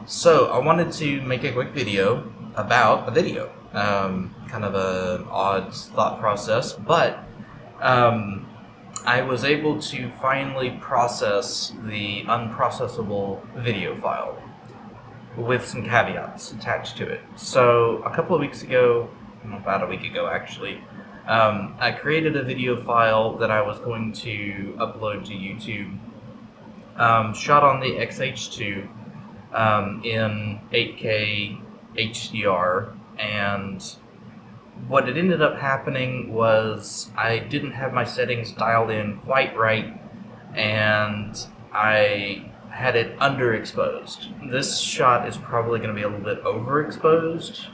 So I wanted to make a quick video about a video. Kind of an odd thought process, but I was able to finally process the unprocessable video file with some caveats attached to it. So a couple of weeks ago, about a week ago actually, I created a video file that I was going to upload to YouTube, shot on the X-H2 in 8K HDR, and what had ended up happening was I didn't have my settings dialed in quite right, and I had it underexposed. This shot is probably going to be a little bit overexposed,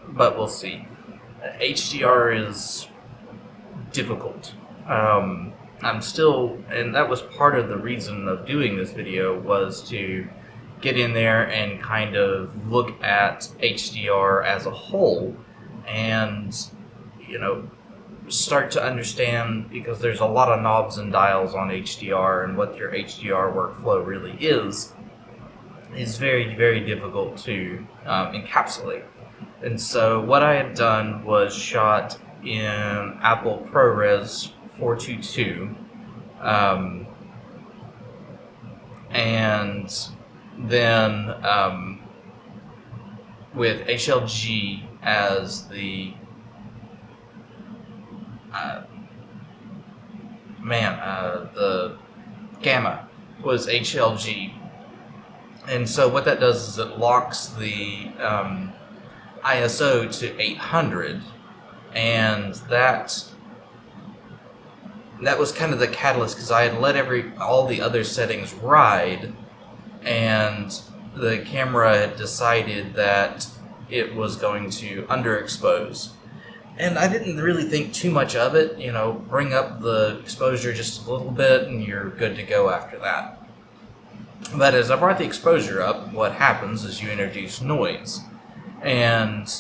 but we'll see. HDR is difficult. I'm still, and that was part of the reason of doing this video, was to get in there and kind of look at HDR as a whole and, start to understand, because there's a lot of knobs and dials on HDR, and what your HDR workflow really is very, very difficult to encapsulate. And so what I had done was shot in Apple ProRes 422, and then with HLG as the the gamma was HLG, and so what that does is it locks the ISO to 800, and that was kind of the catalyst, because I had let all the other settings ride, and the camera had decided that it was going to underexpose. And I didn't really think too much of it, bring up the exposure just a little bit and you're good to go after that. But as I brought the exposure up, what happens is you introduce noise. And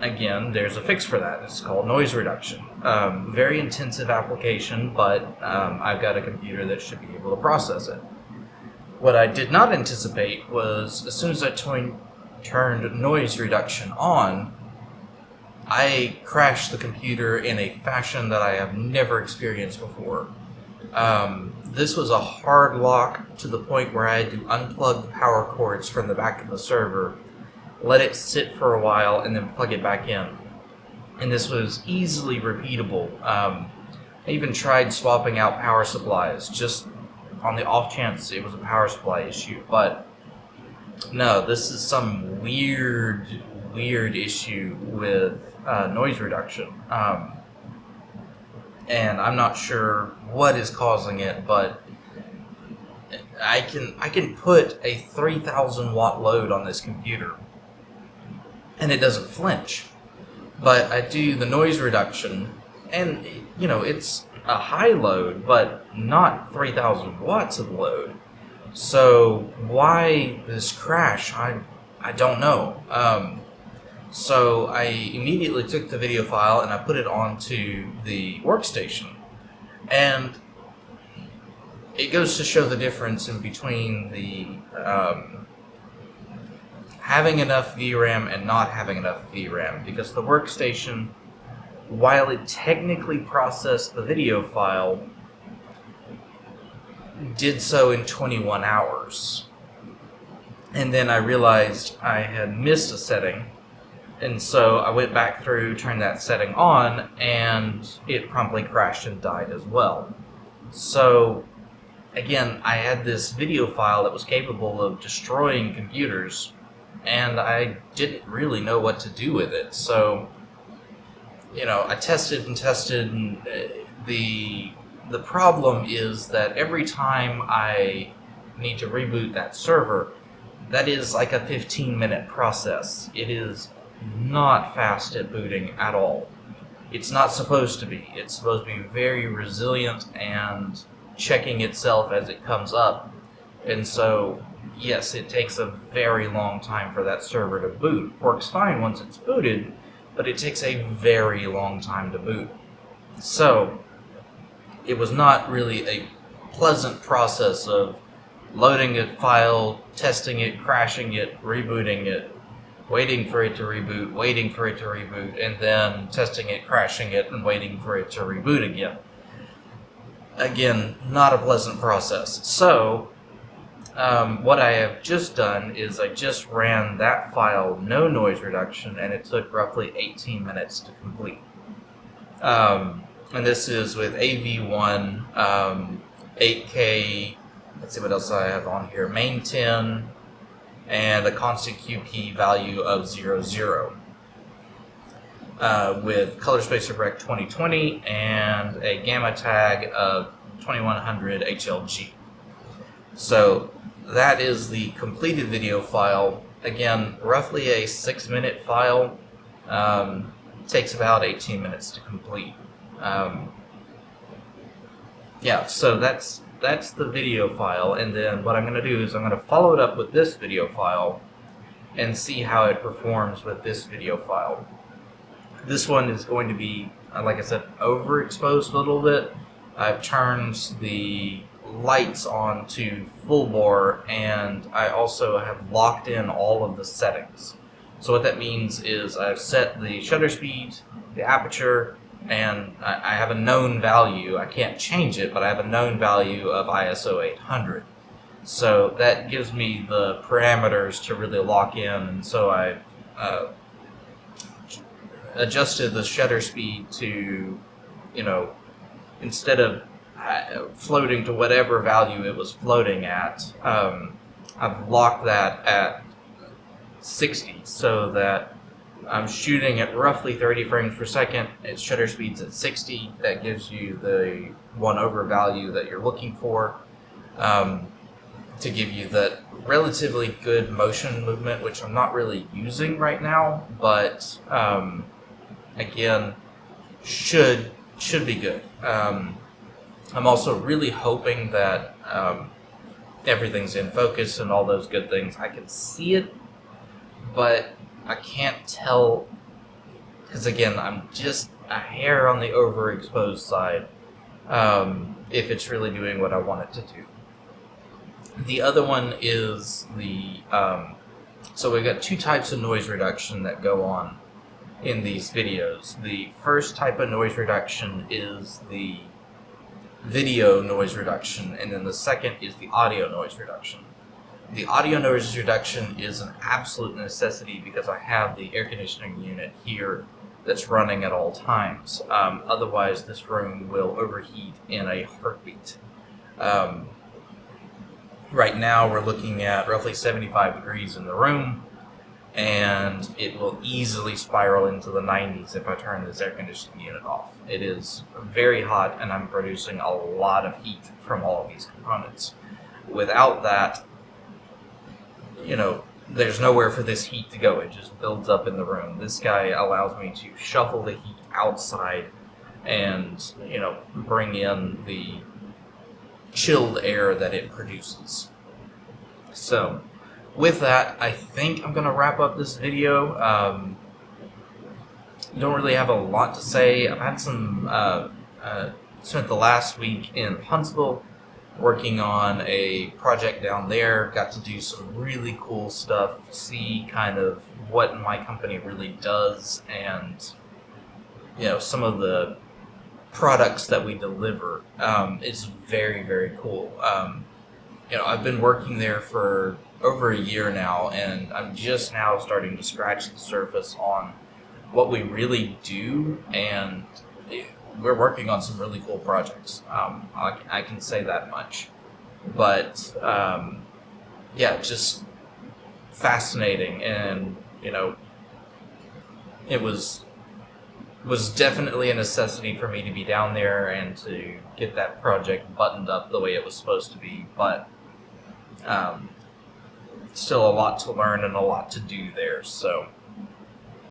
again, there's a fix for that. It's called noise reduction. Very intensive application, but I've got a computer that should be able to process it. What I did not anticipate was, as soon as I turned noise reduction on, I crashed the computer in a fashion that I have never experienced before. This was a hard lock to the point where I had to unplug the power cords from the back of the server, let it sit for a while, and then plug it back in. And this was easily repeatable. I even tried swapping out power supplies, just on the off chance it was a power supply issue. But no, this is some weird issue with noise reduction. And I'm not sure what is causing it, but I can put a 3,000 watt load on this computer and it doesn't flinch. But I do the noise reduction, and it's a high load, but not 3,000 watts of load. So why this crash? I don't know. So I immediately took the video file and I put it onto the workstation. And it goes to show the difference in between the having enough VRAM and not having enough VRAM. Because the workstation, while it technically processed the video file, did so in 21 hours. And then I realized I had missed a setting. And so I went back through, turned that setting on, and it promptly crashed and died as well. So, again, I had this video file that was capable of destroying computers, and I didn't really know what to do with it. So, I tested, and the problem is that every time I need to reboot that server, that is like a 15-minute process. It is not fast at booting at all. It's not supposed to be. It's supposed to be very resilient and checking itself as it comes up. And so, yes, it takes a very long time for that server to boot. Works fine once it's booted, but it takes a very long time to boot. So, it was not really a pleasant process of loading a file, testing it, crashing it, rebooting it, waiting for it to reboot, waiting for it to reboot, and then testing it, crashing it, and waiting for it to reboot again. Again, not a pleasant process. So, what I have just done is I just ran that file, no noise reduction, and it took roughly 18 minutes to complete. And this is with AV1, 8K, let's see what else I have on here, main 10, and a constant QP value of 00. With color spacer rec 2020 and a gamma tag of 2100 HLG. So that is the completed video file. Again, roughly a 6-minute file. Takes about 18 minutes to complete. Yeah, so that's the video file, and then what I'm going to do is I'm going to follow it up with this video file and see how it performs with this video file. This one is going to be, like I said, overexposed a little bit. I've turned the lights on to full bore, and I also have locked in all of the settings. So what that means is I've set the shutter speed, the aperture, and I have a known value. I can't change it, but I have a known value of ISO 800. So that gives me the parameters to really lock in, and so I adjusted the shutter speed to, instead of floating to whatever value it was floating at, I've locked that at 60 so that I'm shooting at roughly 30 frames per second. Its shutter speed's at 60. That gives you the 1/over value that you're looking for, to give you that relatively good motion movement, which I'm not really using right now, but again, should be good. I'm also really hoping that everything's in focus and all those good things. I can see it, but I can't tell, because again, I'm just a hair on the overexposed side, if it's really doing what I want it to do. The other one is the, so we've got two types of noise reduction that go on in these videos. The first type of noise reduction is the video noise reduction, and then the second is the audio noise reduction. The audio noise reduction is an absolute necessity because I have the air conditioning unit here that's running at all times. Otherwise, this room will overheat in a heartbeat. Right now, we're looking at roughly 75 degrees in the room, and it will easily spiral into the 90s if I turn this air conditioning unit off. It is very hot, and I'm producing a lot of heat from all of these components. Without that, there's nowhere for this heat to go. It just builds up in the room. This guy allows me to shuffle the heat outside and, bring in the chilled air that it produces. So, with that, I think I'm going to wrap up this video. Don't really have a lot to say. I've had spent the last week in Huntsville working on a project down there. Got to do some really cool stuff, see kind of what my company really does, and some of the products that we deliver. It's very, very cool. I've been working there for over a year now, and I'm just now starting to scratch the surface on what we really do, and we're working on some really cool projects. I can say that much. But, just fascinating, and, it was definitely a necessity for me to be down there and to get that project buttoned up the way it was supposed to be, but still a lot to learn and a lot to do there. So